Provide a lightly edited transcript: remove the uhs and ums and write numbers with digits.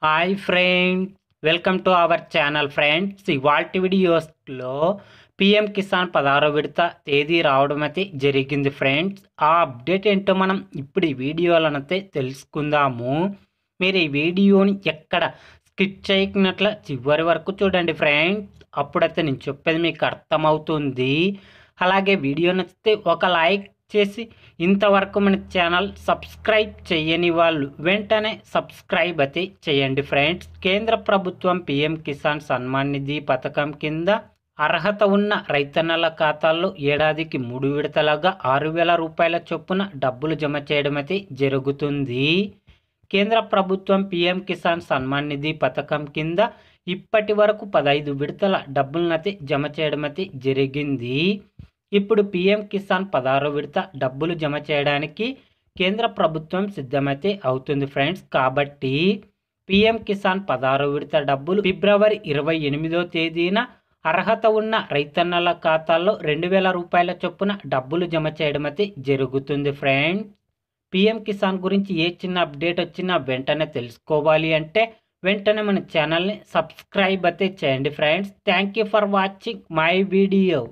Hi friends, welcome to our channel friends. ఇవాల్టి వీడియోస్లో PM Kisan 16వ విడత తేదీ రావడం అయితే జరిగింది ఫ్రెండ్స్. ఆ అప్డేట్ ఏంటో మనం ఇప్పుడు ఈ వీడియోలనైతే తెలుసుకుందాము. మీరు ఈ వీడియోని ఎక్కడ స్కిప్ చేయకున్నట్ల చివరి వరకు చూడండి ఫ్రెండ్స్. అప్పుడైతే నేను చెప్పేది మీకు అర్థమవుతుంది. అలాగే వీడియో నచ్చితే ఒక లైక్ చేసి ఇంతవరకు మన ఛానల్ సబ్స్క్రైబ్ చేయని వాళ్ళు వెంటనే సబ్స్క్రైబ్ అయితే చేయండి ఫ్రెండ్స్. కేంద్ర ప్రభుత్వం పిఎం కిసాన్ సన్మాన్ నిధి పథకం కింద అర్హత ఉన్న రైతన్నల ఖాతాల్లో ఏడాదికి 3 విడతలుగా 6,000 రూపాయల చొప్పున డబ్బులు జమ చేయడం అయితే జరుగుతుంది. కేంద్ర ప్రభుత్వం పిఎం కిసాన్ సన్మాన్ నిధి పథకం కింద ఇప్పటి వరకు 15 విడతల డబ్బులనైతే జమ చేయడం అయితే జరిగింది. ఇప్పుడు పిఎం కిసాన్ 16వ విడత డబ్బులు జమ చేయడానికి కేంద్ర ప్రభుత్వం సిద్ధమైతే అవుతుంది ఫ్రెండ్స్. కాబట్టి పిఎం కిసాన్ 16వ విడత డబ్బులు ఫిబ్రవరి 28వ తేదీన అర్హత ఉన్న రైతన్నల ఖాతాల్లో 2,000 రూపాయల చొప్పున డబ్బులు జమ చేయడం అయితే జరుగుతుంది ఫ్రెండ్స్. పిఎం కిసాన్ గురించి ఏ చిన్న అప్డేట్ వచ్చినా వెంటనే తెలుసుకోవాలి అంటే వెంటనే మన ఛానల్ని సబ్స్క్రైబ్ అయితే చేయండి friends. Thank you for watching my video.